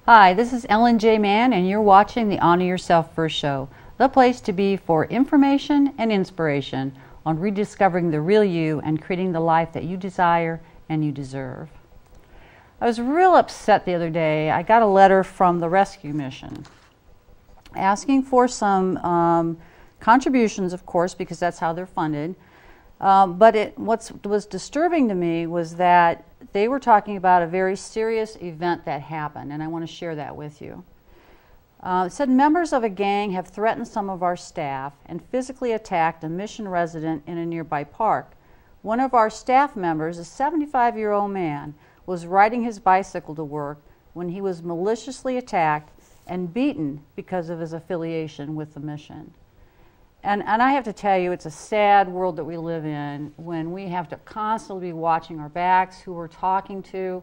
Hi, this is Ellen J. Mann, and you're watching the Honor Yourself First Show, the place to be for information and inspiration on rediscovering the real you and creating the life that you desire and you deserve. I was real upset the other day. I got a letter from the rescue mission asking for some contributions, of course, because that's how they're funded. But what was disturbing to me was that they were talking about a very serious event that happened, and I want to share that with you. It said members of a gang have threatened some of our staff and physically attacked a mission resident in a nearby park. One of our staff members, a 75-year-old man, was riding his bicycle to work when he was maliciously attacked and beaten because of his affiliation with the mission. And I have to tell you, it's a sad world that we live in when we have to constantly be watching our backs, who we're talking to.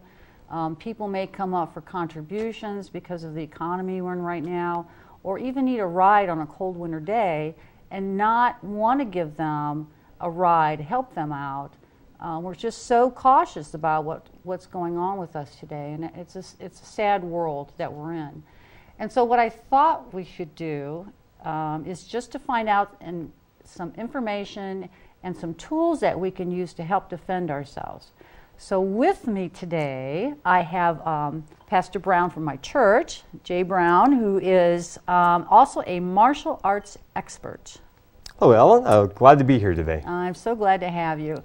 People may come up for contributions because of the economy we're in right now, or even need a ride on a cold winter day and not want to give them a ride, help them out. We're just so cautious about what's going on with us today, and it's a sad world that we're in. And so what I thought we should do is just to find out some information and some tools that we can use to help defend ourselves. So with me today, I have Pastor Brown from my church, Jay Brown, who is also a martial arts expert. Hello, Ellen. Glad to be here today. I'm so glad to have you.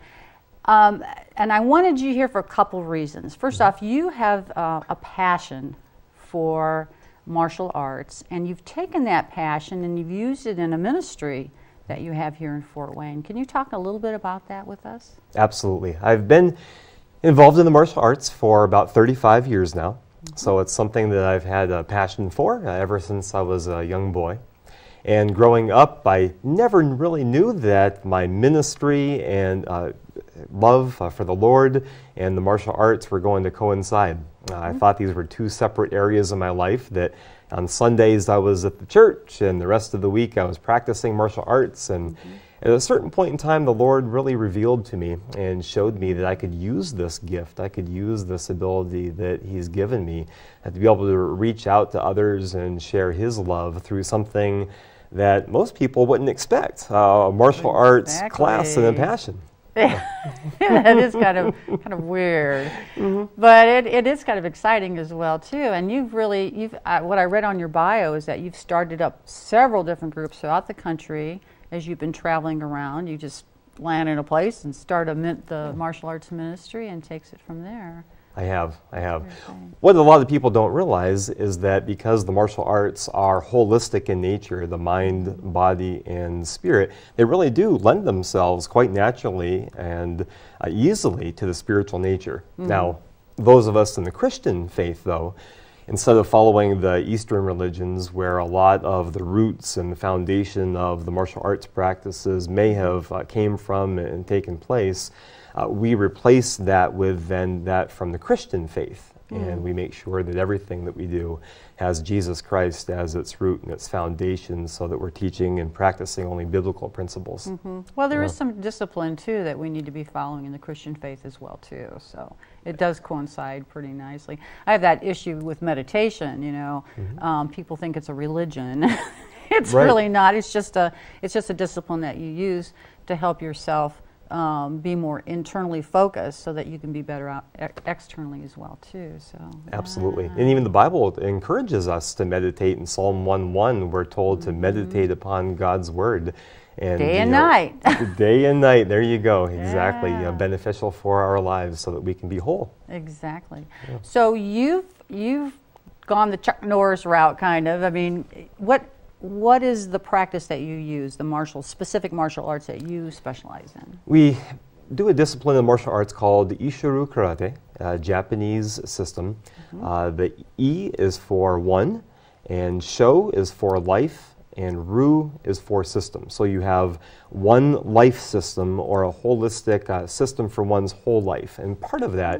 And I wanted you here for a couple reasons. First off, you have a passion for martial arts, and you've taken that passion and you've used it in a ministry that you have here in Fort Wayne. Can you talk a little bit about that with us? Absolutely. I've been involved in the martial arts for about 35 years now, so it's something that I've had a passion for ever since I was a young boy. And growing up, I never really knew that my ministry and love for the Lord and the martial arts were going to coincide. I thought these were two separate areas of my life, that on Sundays I was at the church and the rest of the week I was practicing martial arts. And at a certain point in time, the Lord really revealed to me and showed me that I could use this gift, I could use this ability that He's given me to be able to reach out to others and share His love through something that most people wouldn't expect, a martial arts class and a passion. That is kind of weird, but it is kind of exciting as well too. And what I read on your bio is that you've started up several different groups throughout the country as you've been traveling around. You just land in a place and start the martial arts ministry and takes it from there. I have. What a lot of people don't realize is that because the martial arts are holistic in nature, the mind, body, and spirit, they really do lend themselves quite naturally and easily to the spiritual nature. Now, those of us in the Christian faith, though, instead of following the Eastern religions where a lot of the roots and the foundation of the martial arts practices may have came from and taken place, we replace that with then that from the Christian faith, and we make sure that everything that we do has Jesus Christ as its root and its foundation, so that we're teaching and practicing only biblical principles. Well, there is some discipline too that we need to be following in the Christian faith as well too, so it does coincide pretty nicely. I have that issue with meditation, people think it's a religion. It's really not. It's just a discipline that you use to help yourself be more internally focused so that you can be better out externally as well too. So absolutely. And even the Bible encourages us to meditate. In Psalm 1:1 we're told to meditate upon God's word, and day and night. Day and night, there you go. Exactly. Beneficial for our lives so that we can be whole. Exactly. So you've gone the Chuck Norris route, kind of. I mean, what is the practice that you use, the specific martial arts that you specialize in? We do a discipline in martial arts called Ishiru Karate, a Japanese system. The I is for one, and Sho is for life, and Ru is for system. So you have one life system, or a holistic system for one's whole life. And part of that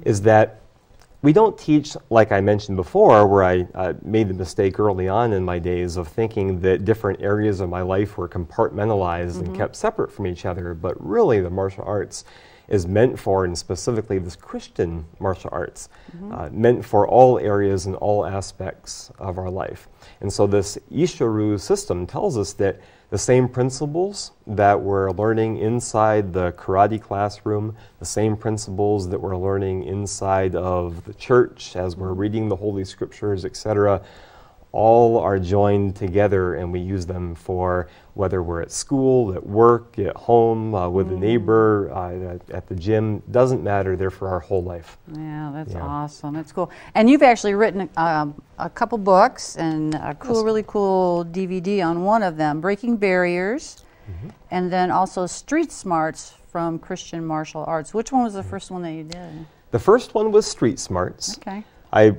is that we don't teach, like I mentioned before, where I made the mistake early on in my days of thinking that different areas of my life were compartmentalized and kept separate from each other. But really, the martial arts is meant for, and specifically this Christian martial arts, meant for all areas and all aspects of our life. And so this Ishiru system tells us that the same principles that we're learning inside the karate classroom, the same principles that we're learning inside of the church as we're reading the Holy Scriptures, etc., all are joined together, and we use them for whether we're at school, at work, at home, with a neighbor, at the gym. Doesn't matter. They're for our whole life. Yeah, that's awesome. That's cool. And you've actually written a couple books and a really cool DVD on one of them, Breaking Barriers, and then also Street Smarts from Christian Martial Arts. Which one was the first one that you did? The first one was Street Smarts. Okay. I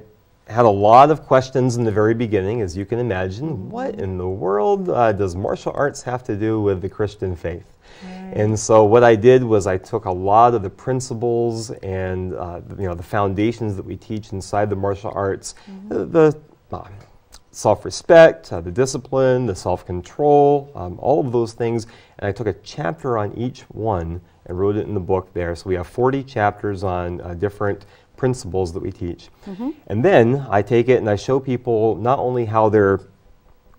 had a lot of questions in the very beginning, as you can imagine. What in the world does martial arts have to do with the Christian faith? And so what I did was I took a lot of the principles and the foundations that we teach inside the martial arts, the self-respect, the discipline, the self-control, all of those things, and I took a chapter on each one and wrote it in the book there. So we have 40 chapters on different principles that we teach. And then I take it and I show people not only how they're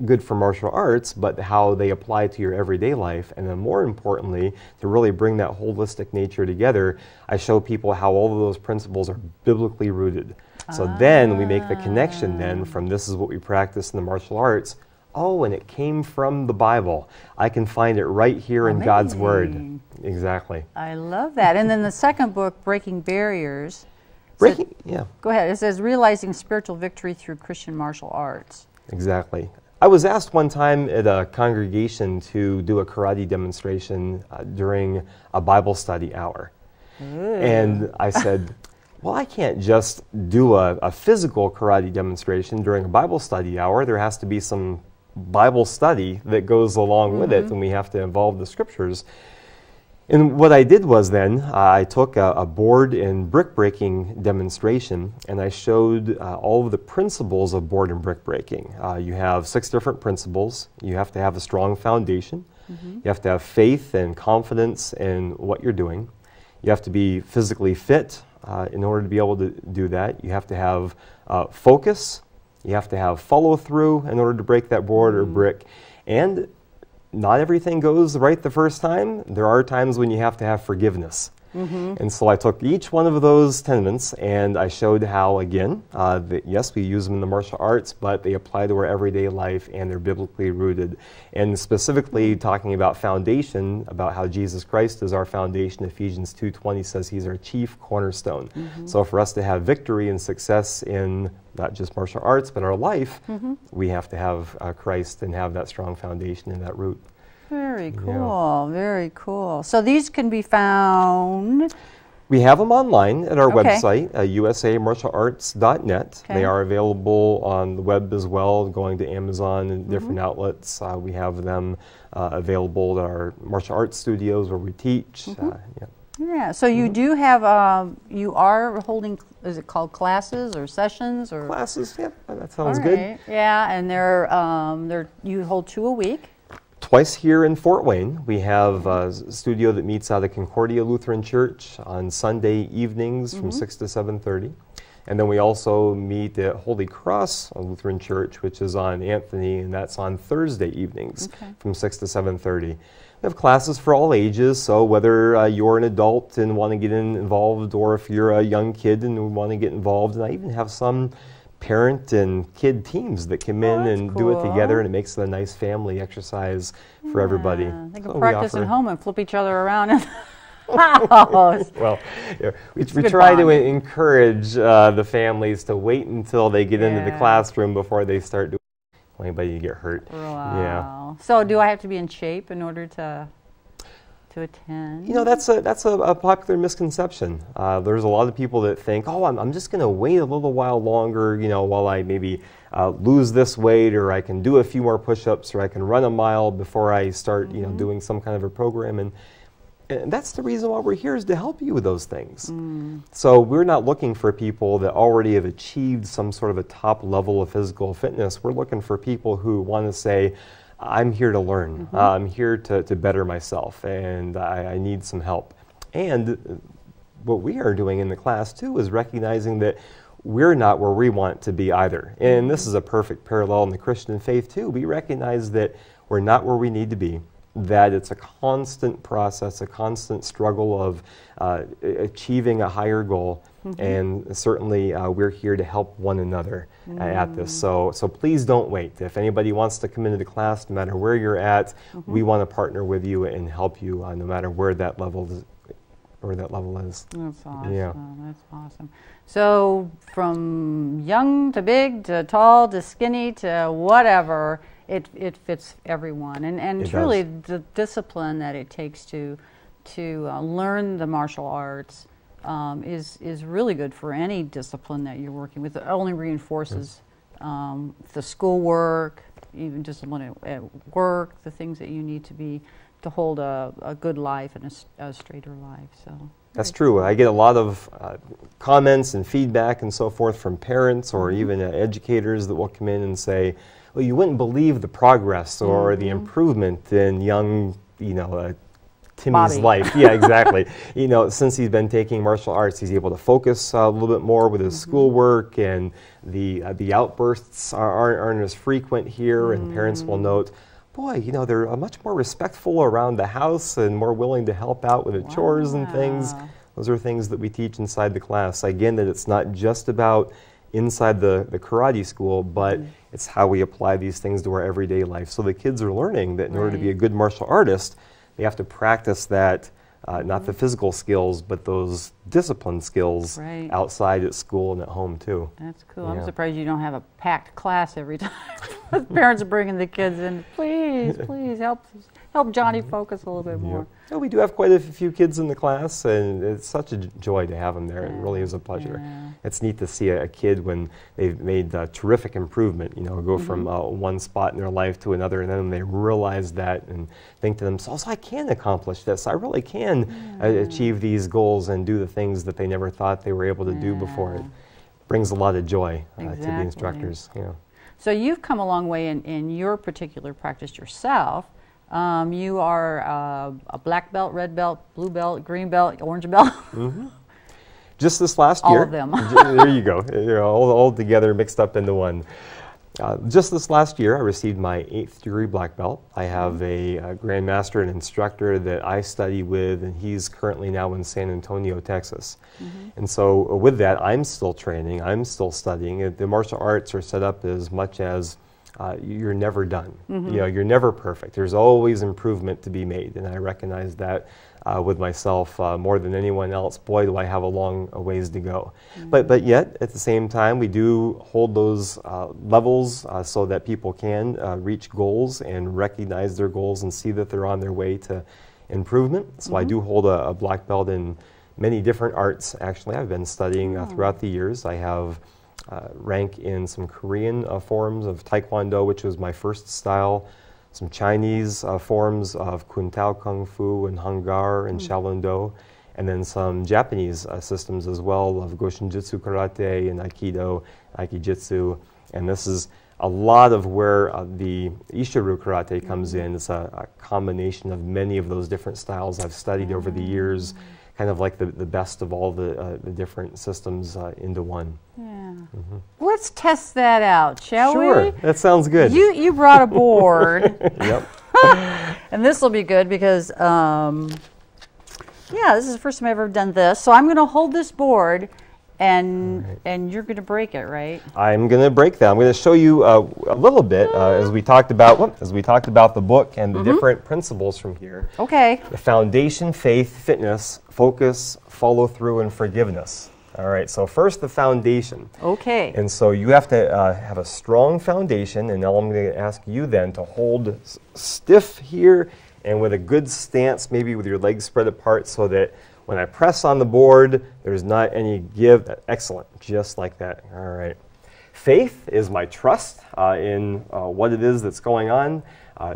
good for martial arts, but how they apply to your everyday life. And then more importantly, to really bring that holistic nature together, I show people how all of those principles are biblically rooted. So then we make the connection then from this is what we practice in the martial arts. Oh, and it came from the Bible. I can find it right here in God's Word. Exactly. I love that. And then the second book, Breaking Barriers. Go ahead. It says realizing spiritual victory through Christian martial arts. Exactly. I was asked one time at a congregation to do a karate demonstration during a Bible study hour. And I said, well, I can't just do a physical karate demonstration during a Bible study hour. There has to be some Bible study that goes along with it, and we have to involve the Scriptures. And what I did was then, I took a board and brick breaking demonstration, and I showed all of the principles of board and brick breaking. You have 6 different principles. You have to have a strong foundation. You have to have faith and confidence in what you're doing. You have to be physically fit in order to be able to do that. You have to have focus. You have to have follow through in order to break that board or brick. And not everything goes right the first time. There are times when you have to have forgiveness. And so I took each one of those tenets and I showed how, again, that yes, we use them in the martial arts, but they apply to our everyday life and they're biblically rooted. And specifically talking about foundation, about how Jesus Christ is our foundation, Ephesians 2:20 says he's our chief cornerstone. So for us to have victory and success in not just martial arts, but our life, we have to have Christ and have that strong foundation and that root. Very cool, very cool. So these can be found? We have them online at our website, usamartialarts.net. They are available on the web as well, going to Amazon and different outlets. We have them available at our martial arts studios where we teach. Yeah, so you do have, you are holding, is it called classes or sessions? Or classes, yeah, that sounds good. Yeah, and they're you hold 2 a week? Twice here in Fort Wayne. We have a studio that meets out of Concordia Lutheran Church on Sunday evenings from 6 to 7:30. And then we also meet at Holy Cross Lutheran Church, which is on Anthony, and that's on Thursday evenings from 6 to 7:30. We have classes for all ages, so whether you're an adult and want to get involved, or if you're a young kid and want to get involved, and I even have some parent and kid teams that come in and do it together, and it makes it a nice family exercise for everybody. They can practice at home and flip each other around in the house. Well, we try to encourage the families to wait until they get into the classroom before they start doing anybody to get hurt. Wow. Yeah. So do I have to be in shape in order to attend? You know, that's a popular misconception. There's a lot of people that think, oh, I'm just going to wait a little while longer, you know, while I maybe lose this weight, or I can do a few more push-ups, or I can run a mile before I start, you know, doing some kind of a program. And that's the reason why we're here, is to help you with those things. So we're not looking for people that already have achieved some sort of a top level of physical fitness. We're looking for people who want to say, I'm here to learn. I'm here to better myself, and I need some help. And what we are doing in the class too is recognizing that we're not where we want to be either. And this is a perfect parallel in the Christian faith too. We recognize that we're not where we need to be, that it's a constant process, a constant struggle of achieving a higher goal. And certainly we're here to help one another at this. So please don't wait. If anybody wants to come into the class, no matter where you're at, we want to partner with you and help you no matter where that level is. That's awesome. Yeah. That's awesome. So from young to big to tall to skinny to whatever, it fits everyone. And It truly does. the discipline that it takes to learn the martial arts is really good for any discipline that you're working with. It only reinforces the schoolwork, even discipline at work, the things that you need to hold a good life and a straighter life. So that's true. I get a lot of comments and feedback and so forth from parents or even educators that will come in and say, well, you wouldn't believe the progress or the improvement in young, Timmy's Bobby. life. Yeah, exactly. Since he's been taking martial arts, he's able to focus a little bit more with his schoolwork, and the outbursts aren't as frequent here, and parents will note, boy, they're much more respectful around the house and more willing to help out with the chores and things. Those are things that we teach inside the class. Again, that it's not just about inside the karate school, but it's how we apply these things to our everyday life. So the kids are learning that in order to be a good martial artist, they have to practice that, not the physical skills, but those discipline skills outside at school and at home too. That's cool. I'm surprised you don't have a packed class every time. Parents are bringing the kids in. Please help Johnny focus a little bit more. Yeah, we do have quite a few kids in the class, and it's such a joy to have them there. It really is a pleasure. It's neat to see a kid when they've made terrific improvement, go from one spot in their life to another, and then they realize that and think to themselves, I can accomplish this. I really can achieve these goals and do the things that they never thought they were able to do before. It brings a lot of joy to the instructors. So you've come a long way in your particular practice yourself. You are a black belt, red belt, blue belt, green belt, orange belt. Just this last all year. All of them. There you go. All together mixed up into one. Just this last year, I received my 8th degree black belt. I have a grandmaster and instructor that I study with, and he's currently now in San Antonio, Texas. And so with that, I'm still training. I'm still studying. The martial arts are set up as much as you're never done. You're never perfect. There's always improvement to be made, and I recognize that with myself more than anyone else. Boy, do I have a long ways to go. But yet, at the same time, we do hold those levels so that people can reach goals and recognize their goals and see that they're on their way to improvement. So I do hold a black belt in many different arts. Actually, I've been studying throughout the years. I have rank in some Korean forms of Taekwondo, which was my first style, some Chinese forms of Kun Tao Kung Fu and Hung Gar and Shaolin Do, and then some Japanese systems as well of Goshin Jitsu Karate and Aikido, Aikijitsu. And this is a lot of where the Ishiru Karate comes in. It's a combination of many of those different styles I've studied over the years, kind of like the best of all the different systems into one. Let's test that out, shall we? Sure, that sounds good. You brought a board. Yep. And this will be good because, this is the first time I've ever done this. So I'm going to hold this board, and you're going to break it, right? I'm going to break that. I'm going to show you a little bit as we talked about the book and the different principles from here. Okay. The foundation, faith, fitness, focus, follow through, and forgiveness. All right, so first the foundation. Okay. And so you have to have a strong foundation, and now I'm going to ask you then to hold stiff here and with a good stance, maybe with your legs spread apart so that when I press on the board, there's not any give. Excellent, just like that. All right. Faith is my trust in what it is that's going on.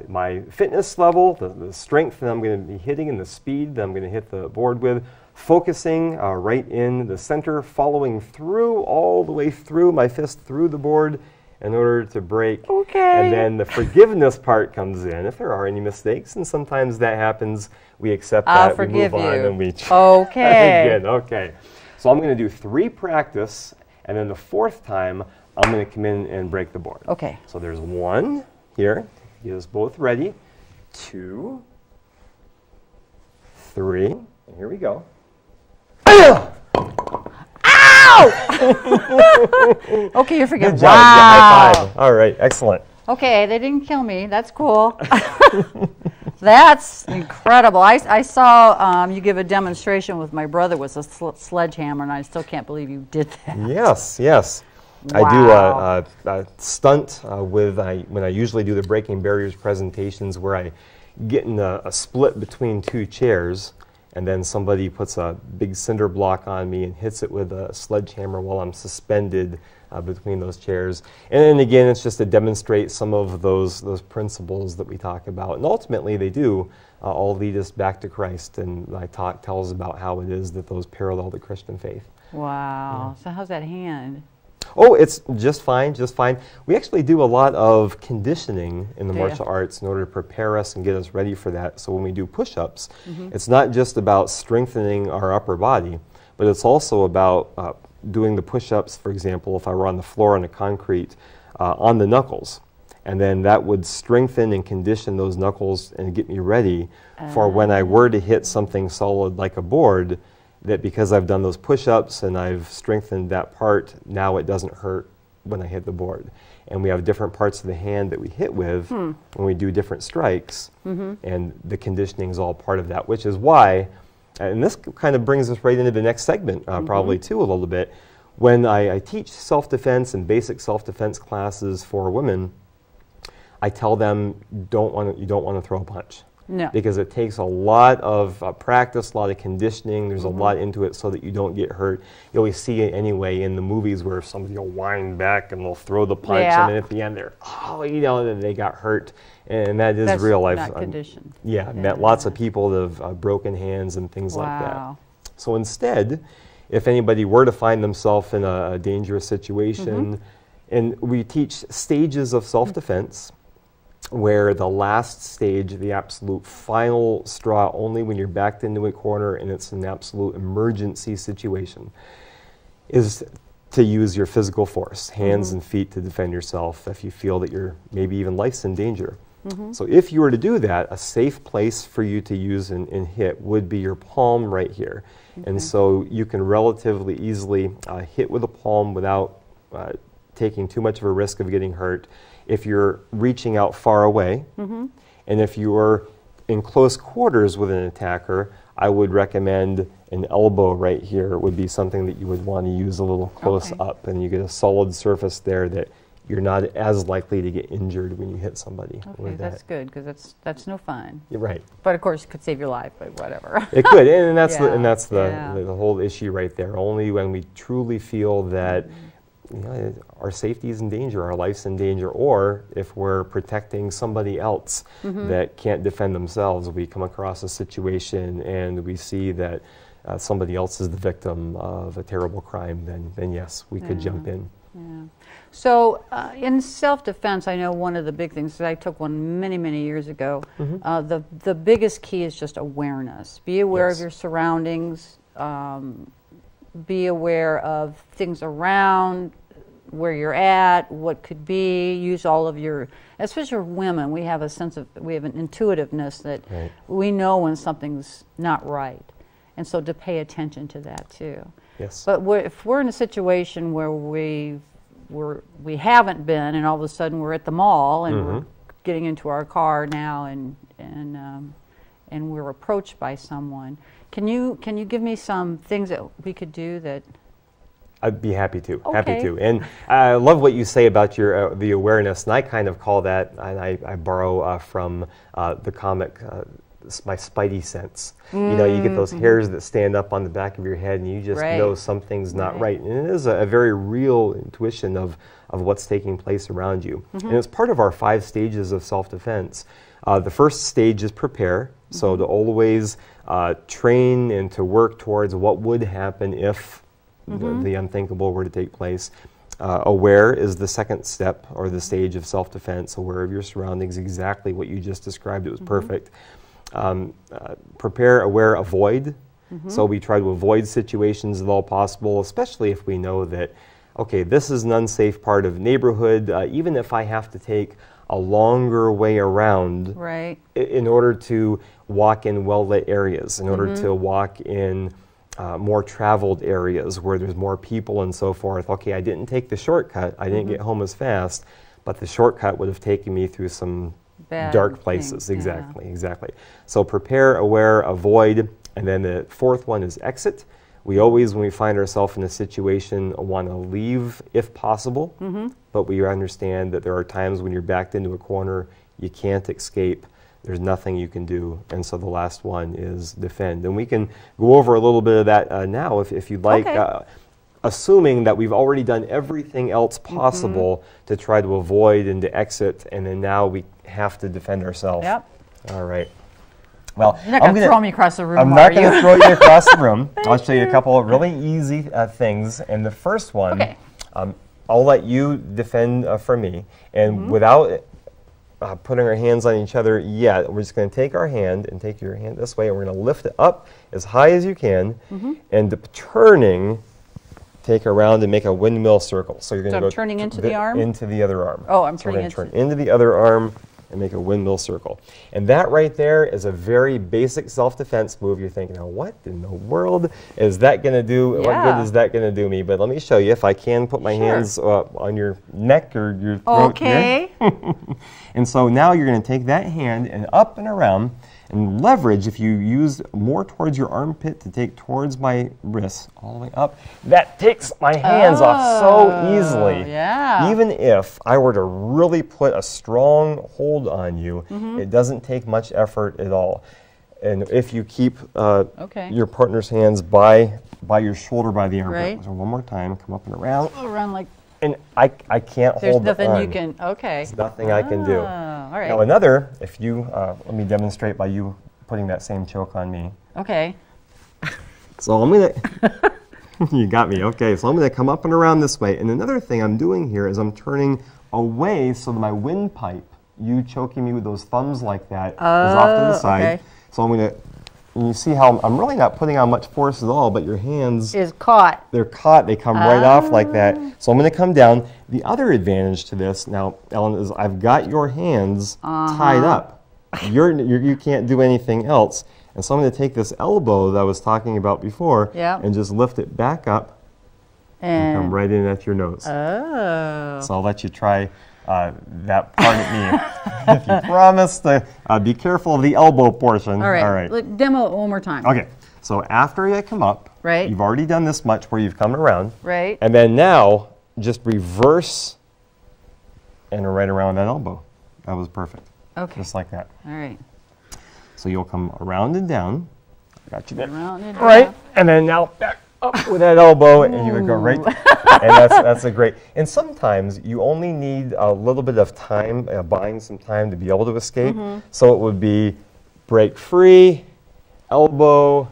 My fitness level, the strength that I'm going to be hitting and the speed that I'm going to hit the board with. Focusing right in the center, following through all the way through my fist through the board, in order to break. Okay. And then the forgiveness part comes in if there are any mistakes, and sometimes that happens. We accept that, we move on, and we try again. Okay. So I'm going to do 3 practice, and then the 4th time, I'm going to come in and break the board. Okay. So there's 1 here. Get us both ready. 2, 3, and here we go. Ow! Okay, you're forgetting. Good job. Wow. Yeah, high five. All right, excellent. Okay, they didn't kill me. That's cool. That's incredible. I saw you give a demonstration with my brother with a sledgehammer, and I still can't believe you did that. Yes, yes. Wow. I do a stunt when I usually do the Breaking Barriers presentations where I get in a split between 2 chairs, and then somebody puts a big cinder block on me and hits it with a sledgehammer while I'm suspended between those chairs. And then again, it's just to demonstrate some of those principles that we talk about. And ultimately, they do all lead us back to Christ. And my talk tells about how it is that those parallel the Christian faith. Wow. Yeah. So how's that hand? Oh, it's just fine, just fine. We actually do a lot of conditioning in the martial arts in order to prepare us and get us ready for that. So when we do push-ups, it's not just about strengthening our upper body, but it's also about doing the push-ups, for example, if I were on the floor on the concrete, on the knuckles. And then that would strengthen and condition those knuckles and get me ready for when I were to hit something solid like a board, that because I've done those push-ups and I've strengthened that part, now it doesn't hurt when I hit the board. And we have different parts of the hand that we hit with when we do different strikes, and the conditioning is all part of that, which is why, and this kind of brings us right into the next segment probably too a little bit, when I teach self-defense and basic self-defense classes for women, I tell them you don't want to throw a punch. No. Because it takes a lot of practice, a lot of conditioning. There's a lot into it so that you don't get hurt. You always see it anyway in the movies where somebody will wind back and they'll throw the punch, and then at the end they're, and they got hurt. And that's real life. Not conditioned. Yeah, met lots of people that have broken hands and things like that. So instead, if anybody were to find themselves in a dangerous situation, and we teach stages of self-defense, where the last stage, the absolute final straw, only when you're backed into a corner and it's an absolute emergency situation, is to use your physical force, hands and feet, to defend yourself if you feel that you're maybe even life's in danger. So if you were to do that, a safe place for you to use and hit would be your palm right here. And so you can relatively easily hit with a palm without taking too much of a risk of getting hurt. If you're reaching out far away, and if you are in close quarters with an attacker, I would recommend an elbow right here would be something that you would want to use a little close up, and you get a solid surface there that you're not as likely to get injured when you hit somebody. Okay, that's good, because that's no fun. You're right. But of course, it could save your life, but whatever. It could, and that's the whole issue right there. Only when we truly feel that our safety is in danger, our life's in danger, or if we're protecting somebody else that can't defend themselves, we come across a situation and we see that somebody else is the victim of a terrible crime, then yes, we could jump in. Yeah. So in self-defense, I know one of the big things, I took one many, many years ago, the biggest key is just awareness. Be aware of your surroundings, be aware of things around, where you're at, what could be, use all of your, especially women, we have an intuitiveness that we know when something's not right. And so to pay attention to that too. Yes. But if we're in a situation where we haven't been, and all of a sudden we're at the mall and we're getting into our car now and we're approached by someone, can you give me some things that we could do that? I'd be happy to. Okay. Happy to. And I love what you say about your the awareness, and I kind of call that, and I borrow from the comic, my spidey sense. You know, you get those hairs that stand up on the back of your head, and you just know something's not right. And it is a very real intuition of what's taking place around you. And it's part of our 5 stages of self-defense. The first stage is prepare, so to always train and to work towards what would happen if the unthinkable were to take place. Aware is the second step or the stage of self-defense, aware of your surroundings, exactly what you just described. It was perfect. Prepare, aware, avoid. So we try to avoid situations if all possible, especially if we know that, okay, this is an unsafe part of the neighborhood, even if I have to take a longer way around in order to walk in well-lit areas, in order to walk in more traveled areas where there's more people and so forth. Okay, I didn't take the shortcut, I didn't get home as fast, but the shortcut would have taken me through some dark places. Exactly. So prepare, aware, avoid, and then the fourth one is exit. We always, when we find ourselves in a situation, want to leave if possible, but we understand that there are times when you're backed into a corner, you can't escape. There's nothing you can do, and so the last one is defend. And we can go over a little bit of that now if you'd like, assuming that we've already done everything else possible to try to avoid and to exit, and then now we have to defend ourselves. All right. Well, you're not going to throw me across the room, I'm not going to throw you across the room. I'll show you a couple of really easy things, and the first one, I'll let you defend for me, and without putting our hands on each other yet, we're just going to take our hand and take your hand this way, and we're going to lift it up as high as you can, and turning, take around and make a windmill circle. So you're going to go turning into the arm? Into the other arm. Oh, I'm so turning into. Turn into the other arm and make a windmill circle. And that right there is a very basic self-defense move. You're thinking, oh, what in the world is that going to do? What good is that going to do me? But let me show you if I can put my hands on your neck or your throat here. And so now you're going to take that hand and up and around and leverage. If you use more towards your armpit to take towards my wrists all the way up, that takes my hands off so easily. Even if I were to really put a strong hold on you, it doesn't take much effort at all. And if you keep your partner's hands by your shoulder, by the armpit. So one more time, come up and around. Around like. And I can't hold There's nothing on. you can, There's nothing I can do. All right. Now another, if you, let me demonstrate by you putting that same choke on me. Okay. So I'm going to, you got me, okay. So I'm going to come up and around this way. And another thing I'm doing here is I'm turning away so that my windpipe, you choking me with those thumbs like that, is off to the side. So I'm going to, and you see how I'm really not putting on much force at all, but your hands is caught. They're caught. They come right off like that. So I'm going to come down. The other advantage to this now, Ellen, is I've got your hands tied up. You can't do anything else. And so I'm going to take this elbow that I was talking about before and just lift it back up and come right in at your nose. So I'll let you try that part at me. If you promise to be careful of the elbow portion. All right. Look, demo it one more time. Okay. So after I come up, you've already done this much where you've come around. And then now, just reverse and right around that elbow. That was perfect. Just like that. All right. So you'll come around and down. Got you there. Around and down. And then now back up with that elbow, and you would go right. And that's a great. And sometimes you only need a little bit of time, buying some time to be able to escape. So it would be break free, elbow,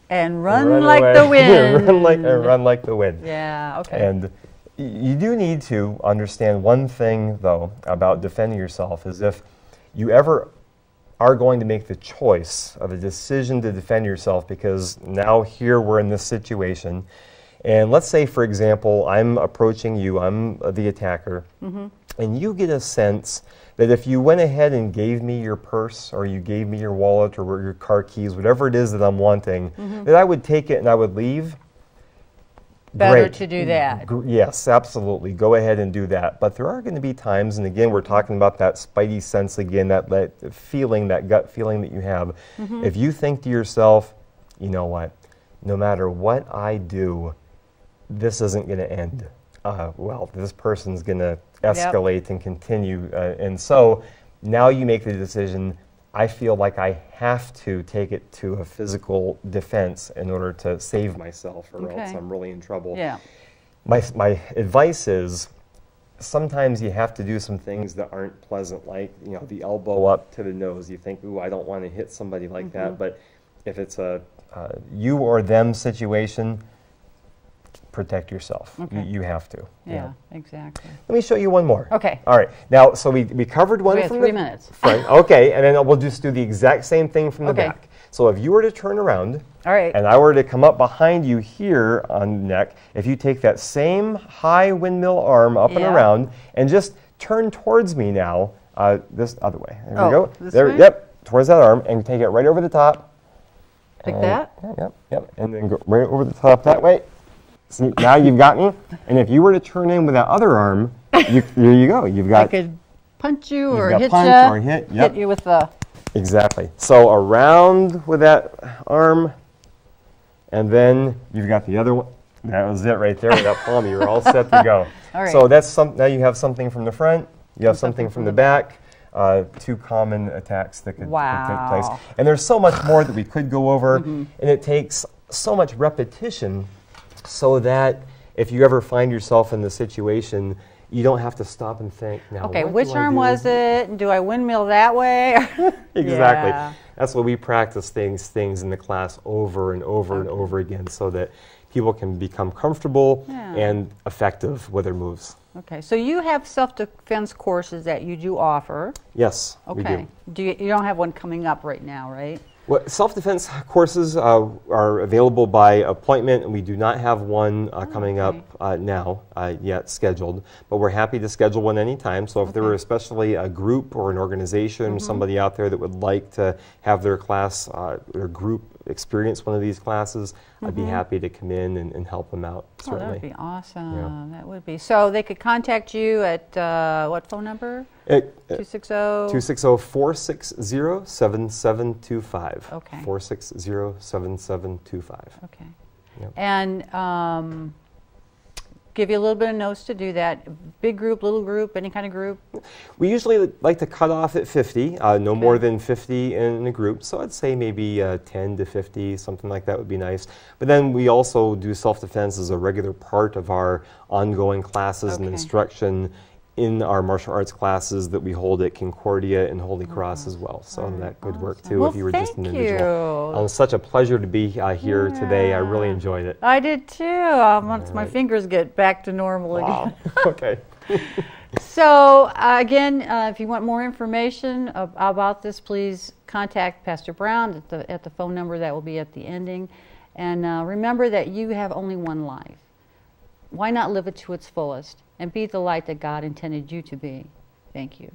and run like the wind. run like the wind. Yeah. Okay. And you do need to understand one thing, though, about defending yourself is if you ever are going to make the choice of a decision to defend yourself, because now here we're in this situation, and let's say, for example, I'm approaching you, I'm the attacker, and you get a sense that if you went ahead and gave me your purse, or you gave me your wallet, or your car keys, whatever it is that I'm wanting, that I would take it and I would leave. Better to do that. Yes, absolutely. Go ahead and do that. But there are going to be times, and again, we're talking about that spidey sense again, that feeling, that gut feeling that you have. If you think to yourself, you know what, no matter what I do, this isn't going to end. Well, this person's going to escalate and continue. And so now you make the decision, I feel like I have to take it to a physical defense in order to save myself, or else I'm really in trouble. My advice is, sometimes you have to do some things that aren't pleasant, like the elbow up to the nose. You think, ooh, I don't want to hit somebody like that. But if it's a you or them situation, protect yourself. Okay. You have to. Yeah, exactly. Let me show you one more. Okay. All right. Now, so we covered one We have from 3 the minutes. front. Okay, and then we'll just do the exact same thing from the Okay. back. So if you were to turn around, All right. and I were to come up behind you here on the neck, if you take that same high windmill arm up and Yeah. around and just turn towards me now, this other way. There Oh, we go. this There, way? Yep, towards that arm, and take it right over the top. Like And- that? Yep, and then go right over the top that way. See, now you've got me. And if you were to turn in with that other arm, there you go. You've I got could punch you you've or got hit punch you. or hit. Yep. Hit you with the. Exactly. So around with that arm, and then you've got the other one. That was it right there with that palm. You're all set to go. All right. So that's now you have something from the front. You have something from the back. Two common attacks that could take place. Wow. And there's so much more that we could go over, and it takes so much repetition so that if you ever find yourself in the situation, you don't have to stop and think, now Okay, what which do I arm do? was it? And do I windmill that way? Exactly. Yeah. That's why we practice things in the class over and over and over again so that people can become comfortable Yeah. and effective with their moves. Okay, so you have self-defense courses that you do offer. Yes, we Okay. do. You don't have one coming up right now, right? Well, self-defense courses are available by appointment, and we do not have one coming up now yet scheduled, but we're happy to schedule one anytime. So if there were especially a group or an organization, somebody out there that would like to have their class or group experience one of these classes, I'd be happy to come in and help them out, Oh, that certainly. would be awesome. That would be. So they could contact you at what phone number? 260? 260-460-7725. Okay. 460-7725. Okay. Yep. And give you a little bit of notes to do that. Big group, little group, any kind of group? We usually like to cut off at 50, no more than 50 in a group. So I'd say maybe 10 to 50, something like that would be nice. But then we also do self-defense as a regular part of our ongoing classes and Okay. instruction in our martial arts classes that we hold at Concordia and Holy Cross as well. So that could work too Well, if you were just an thank individual. you. It was such a pleasure to be here today. I really enjoyed it. I did too. Once my fingers get back to normal again. Okay. So again, if you want more information about this, please contact Pastor Brown at the phone number that will be at the ending. And remember that you have only one life. Why not live it to its fullest and be the light that God intended you to be? Thank you.